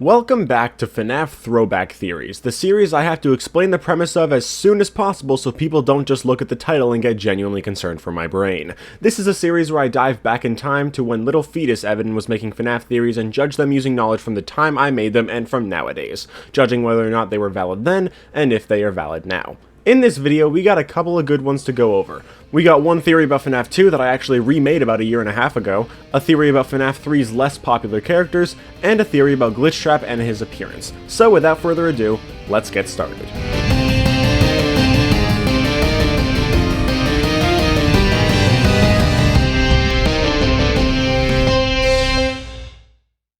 Welcome back to FNaF Throwback Theories, the series I have to explain the premise of as soon as possible so people don't just look at the title and get genuinely concerned for my brain. This is a series where I dive back in time to when little fetus Evan was making FNaF theories and judge them using knowledge from the time I made them and from nowadays, judging whether or not they were valid then and if they are valid now. In this video, we got a couple of good ones to go over. We got one theory about FNaF 2 that I actually remade about a year and a half ago, a theory about FNaF 3's less popular characters, and a theory about Glitchtrap and his appearance. So without further ado, let's get started.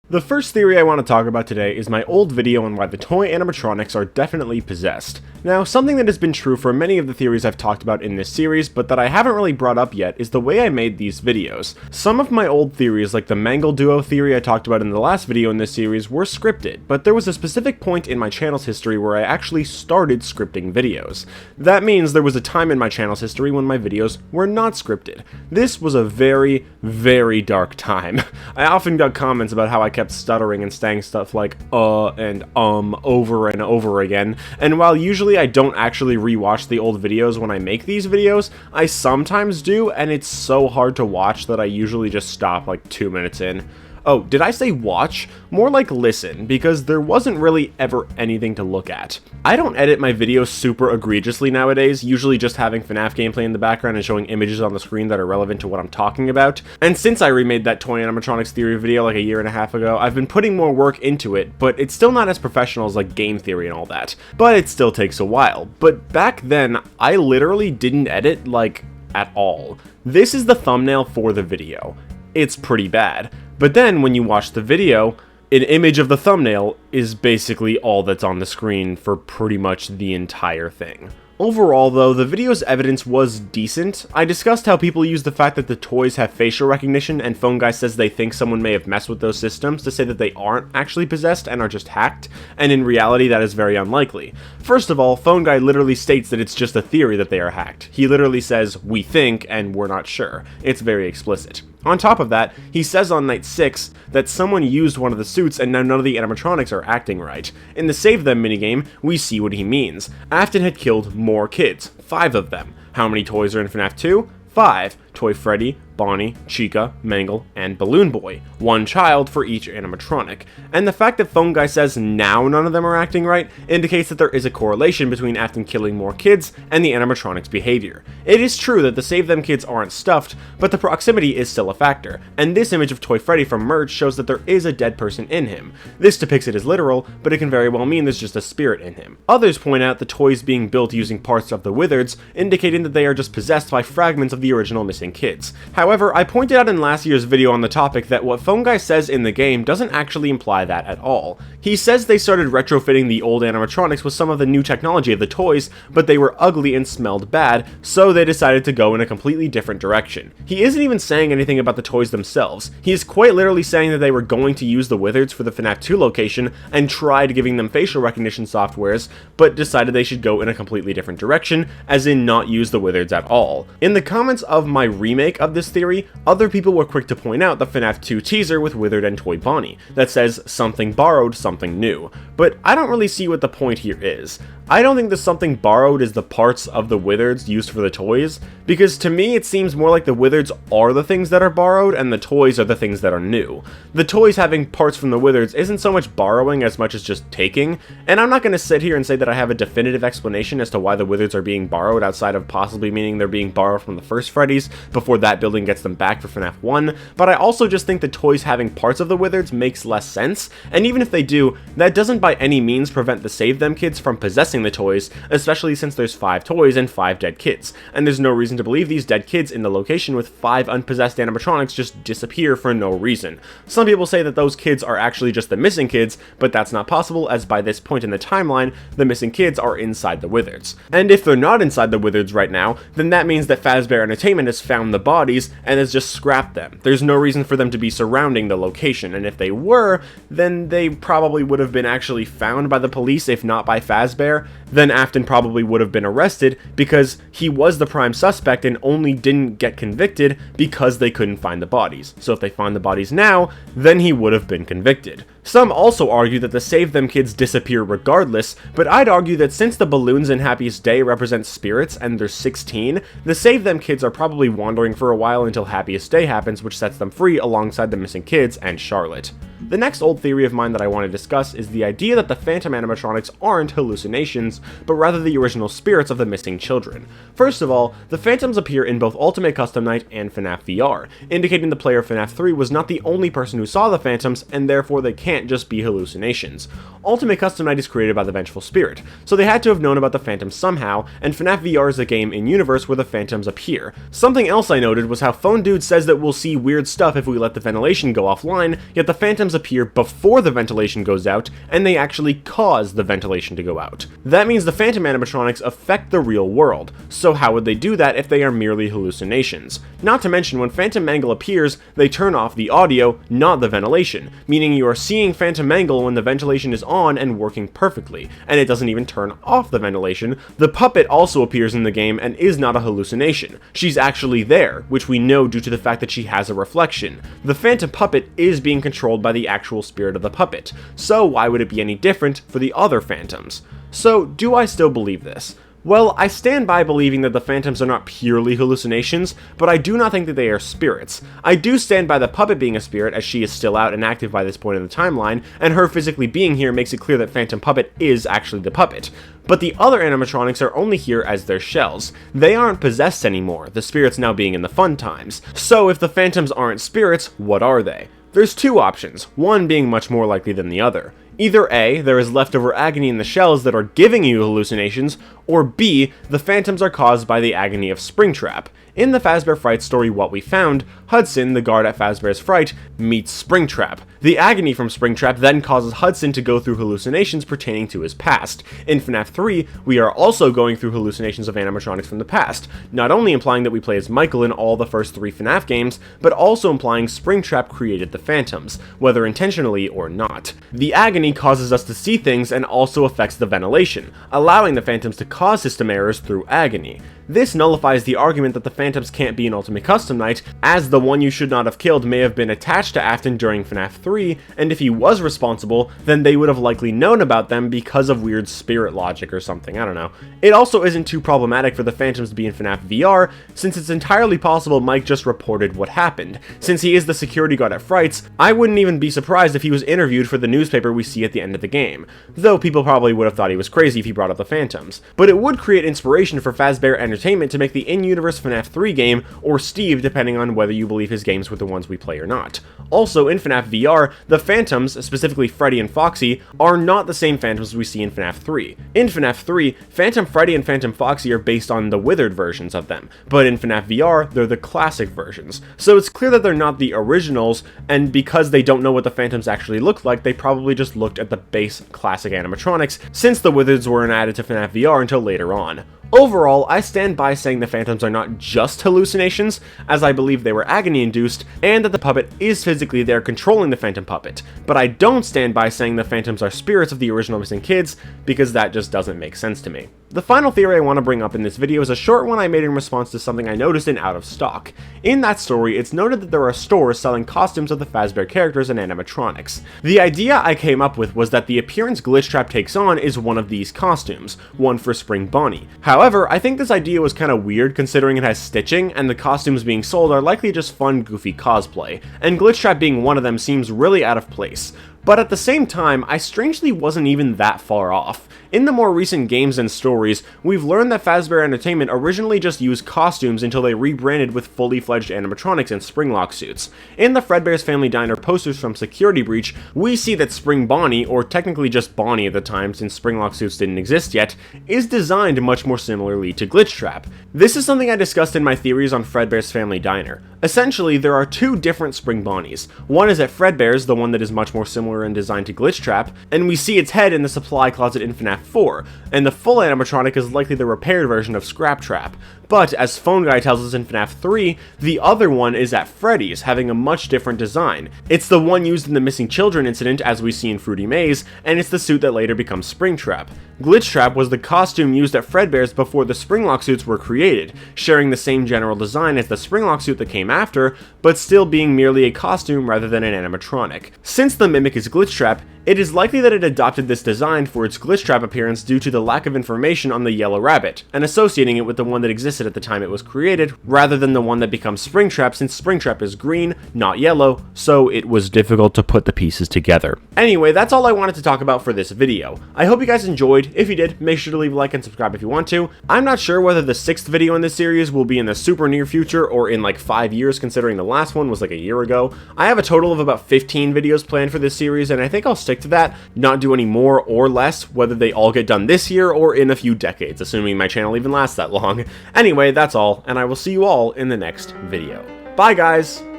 The first theory I want to talk about today is my old video on why the toy animatronics are definitely possessed. Now, something that has been true for many of the theories I've talked about in this series, but that I haven't really brought up yet, is the way I made these videos. Some of my old theories, like the Mangle Duo theory I talked about in the last video in this series, were scripted, but there was a specific point in my channel's history where I actually started scripting videos. That means there was a time in my channel's history when my videos were not scripted. This was a very, very dark time. I often got comments about how I kept stuttering and saying stuff like and over and over again, and while usually I don't actually rewatch the old videos when I make these videos, I sometimes do, and it's so hard to watch that I usually just stop like 2 minutes in. Oh, did I say watch? More like listen, because there wasn't really ever anything to look at. I don't edit my videos super egregiously nowadays, usually just having FNaF gameplay in the background and showing images on the screen that are relevant to what I'm talking about. And since I remade that toy animatronics theory video like a year and a half ago, I've been putting more work into it, but it's still not as professional as like game theory and all that. But it still takes a while. But back then, I literally didn't edit, like, at all. This is the thumbnail for the video. It's pretty bad. But then, when you watch the video, an image of the thumbnail is basically all that's on the screen for pretty much the entire thing. Overall, though, the video's evidence was decent. I discussed how people use the fact that the toys have facial recognition, and Phone Guy says they think someone may have messed with those systems to say that they aren't actually possessed and are just hacked, and in reality that is very unlikely. First of all, Phone Guy literally states that it's just a theory that they are hacked. He literally says, "we think," and "we're not sure." It's very explicit. On top of that, he says on night 6 that someone used one of the suits and now none of the animatronics are acting right. In the Save Them minigame, we see what he means. Afton had killed more kids, 5 of them. How many toys are in FNaF 2? 5. Toy Freddy, Bonnie, Chica, Mangle, and Balloon Boy. 1 child for each animatronic. And the fact that Phone Guy says now none of them are acting right indicates that there is a correlation between Afton killing more kids and the animatronic's behavior. It is true that the Save Them kids aren't stuffed, but the proximity is still a factor, and this image of Toy Freddy from Merge shows that there is a dead person in him. This depicts it as literal, but it can very well mean there's just a spirit in him. Others point out the toys being built using parts of the Wizards, indicating that they are just possessed by fragments of the original missing kids. However, I pointed out in last year's video on the topic that what Phone Guy says in the game doesn't actually imply that at all. He says they started retrofitting the old animatronics with some of the new technology of the toys, but they were ugly and smelled bad, so they decided to go in a completely different direction. He isn't even saying anything about the toys themselves. He is quite literally saying that they were going to use the Wizards for the FNaF 2 location and tried giving them facial recognition softwares, but decided they should go in a completely different direction, as in not use the Wizards at all. In the comments of my remake of this theory, other people were quick to point out the FNaF 2 teaser with Withered and Toy Bonnie that says something borrowed, something new. But I don't really see what the point here is. I don't think the something borrowed is the parts of the Wizards used for the toys, because to me it seems more like the Wizards are the things that are borrowed and the toys are the things that are new. The toys having parts from the Wizards isn't so much borrowing as much as just taking, and I'm not going to sit here and say that I have a definitive explanation as to why the Wizards are being borrowed outside of possibly meaning they're being borrowed from the first Freddy's before that building gets them back for FNaF 1, but I also just think the toys having parts of the Wizards makes less sense, and even if they do, that doesn't by any means prevent the Save Them kids from possessing the toys, especially since there's 5 toys and 5 dead kids, and there's no reason to believe these dead kids in the location with 5 unpossessed animatronics just disappear for no reason. Some people say that those kids are actually just the missing kids, but that's not possible, as by this point in the timeline, the missing kids are inside the Wizards. And if they're not inside the Wizards right now, then that means that Fazbear Entertainment has found the bodies and has just scrapped them. There's no reason for them to be surrounding the location, and if they were, then they probably would have been actually found by the police if not by Fazbear, then Afton probably would have been arrested because he was the prime suspect and only didn't get convicted because they couldn't find the bodies. So if they find the bodies now, then he would have been convicted. Some also argue that the Save Them kids disappear regardless, but I'd argue that since the balloons in Happiest Day represent spirits and they're 16, the Save Them kids are probably wandering for a while until Happiest Day happens, which sets them free alongside the missing kids and Charlotte. The next old theory of mine that I want to discuss is the idea that the phantom animatronics aren't hallucinations, but rather the original spirits of the missing children. First of all, the phantoms appear in both Ultimate Custom Night and FNaF VR, indicating the player of FNaF 3 was not the only person who saw the phantoms, and therefore they can't just be hallucinations. Ultimate Custom Night is created by the Vengeful Spirit, so they had to have known about the phantoms somehow, and FNaF VR is a game in-universe where the phantoms appear. Something else I noted was how Phone Dude says that we'll see weird stuff if we let the ventilation go offline, yet the phantoms appear before the ventilation goes out, and they actually cause the ventilation to go out. That means the phantom animatronics affect the real world, so how would they do that if they are merely hallucinations? Not to mention, when Phantom Mangle appears, they turn off the audio, not the ventilation, meaning you are seeing Phantom Mangle when the ventilation is on and working perfectly, and it doesn't even turn off the ventilation. The puppet also appears in the game and is not a hallucination. She's actually there, which we know due to the fact that she has a reflection. The phantom puppet is being controlled by the actual spirit of the puppet, so why would it be any different for the other phantoms? So, do I still believe this? Well, I stand by believing that the phantoms are not purely hallucinations, but I do not think that they are spirits. I do stand by the puppet being a spirit, as she is still out and active by this point in the timeline, and her physically being here makes it clear that Phantom Puppet is actually the puppet. But the other animatronics are only here as their shells. They aren't possessed anymore, the spirits now being in the fun times. So if the phantoms aren't spirits, what are they? There's two options, one being much more likely than the other. Either A, there is leftover agony in the shells that are giving you hallucinations, or B, the phantoms are caused by the agony of Springtrap. In the Fazbear Fright story What We Found, Hudson, the guard at Fazbear's Fright, meets Springtrap. The agony from Springtrap then causes Hudson to go through hallucinations pertaining to his past. In FNaF 3, we are also going through hallucinations of animatronics from the past, not only implying that we play as Michael in all the first 3 FNaF games, but also implying Springtrap created the phantoms, whether intentionally or not. The agony causes us to see things and also affects the ventilation, allowing the phantoms to cause system errors through agony. This nullifies the argument that the phantoms can't be an Ultimate Custom Night, as the one you should not have killed may have been attached to Afton during FNaF 3, and if he was responsible, then they would have likely known about them because of weird spirit logic or something, I don't know. It also isn't too problematic for the phantoms to be in FNaF VR, since it's entirely possible Mike just reported what happened. Since he is the security guard at Frights, I wouldn't even be surprised if he was interviewed for the newspaper we see at the end of the game, though people probably would have thought he was crazy if he brought up the phantoms. But it would create inspiration for Fazbear Entertainment to make the in-universe FNaF 3 game, or Steve depending on whether you believe his games were the ones we play or not. Also, in FNaF VR, the phantoms, specifically Freddy and Foxy, are not the same phantoms we see in FNaF 3. In FNaF 3, Phantom Freddy and Phantom Foxy are based on the withered versions of them, but in FNaF VR, they're the classic versions. So it's clear that they're not the originals, and because they don't know what the phantoms actually look like, they probably just looked at the base classic animatronics, since the withers weren't added to FNaF VR until later on. Overall, I stand by saying the phantoms are not just hallucinations, as I believe they were agony-induced, and that the puppet is physically there controlling the phantom puppet, but I don't stand by saying the phantoms are spirits of the original missing kids, because that just doesn't make sense to me. The final theory I want to bring up in this video is a short one I made in response to something I noticed in Out of Stock. In that story, it's noted that there are stores selling costumes of the Fazbear characters and animatronics. The idea I came up with was that the appearance Glitchtrap takes on is one of these costumes, one for Spring Bonnie. However, I think this idea was kinda weird considering it has stitching, and the costumes being sold are likely just fun, goofy cosplay, and Glitchtrap being one of them seems really out of place. But at the same time, I strangely wasn't even that far off. In the more recent games and stories, we've learned that Fazbear Entertainment originally just used costumes until they rebranded with fully fledged animatronics and Springlock suits. In the Fredbear's Family Diner posters from Security Breach, we see that Spring Bonnie, or technically just Bonnie at the time since Springlock suits didn't exist yet, is designed much more similarly to Glitchtrap. This is something I discussed in my theories on Fredbear's Family Diner. Essentially, there are two different spring Bonnies. One is at Fredbear's, the one that is much more similar in design to Glitchtrap, and we see its head in the supply closet in FNaF 4, and the full animatronic is likely the repaired version of Scraptrap. But, as Phone Guy tells us in FNaF 3, the other one is at Freddy's, having a much different design. It's the one used in the missing children incident, as we see in Fruity Maze, and it's the suit that later becomes Springtrap. Glitchtrap was the costume used at Fredbear's before the Springlock suits were created, sharing the same general design as the Springlock suit that came after, but still being merely a costume rather than an animatronic. Since the mimic is Glitchtrap, it is likely that it adopted this design for its Glitchtrap appearance due to the lack of information on the yellow rabbit, and associating it with the one that existed at the time it was created, rather than the one that becomes Springtrap, since Springtrap is green, not yellow, so it was difficult to put the pieces together. Anyway, that's all I wanted to talk about for this video. I hope you guys enjoyed. If you did, make sure to leave a like and subscribe if you want to. I'm not sure whether the 6th video in this series will be in the super near future or in like 5 years, considering the last one was like a year ago. I have a total of about 15 videos planned for this series, and I think I'll stick to that, not do any more or less, whether they all get done this year or in a few decades, assuming my channel even lasts that long. Anyway, that's all, and I will see you all in the next video. Bye, guys!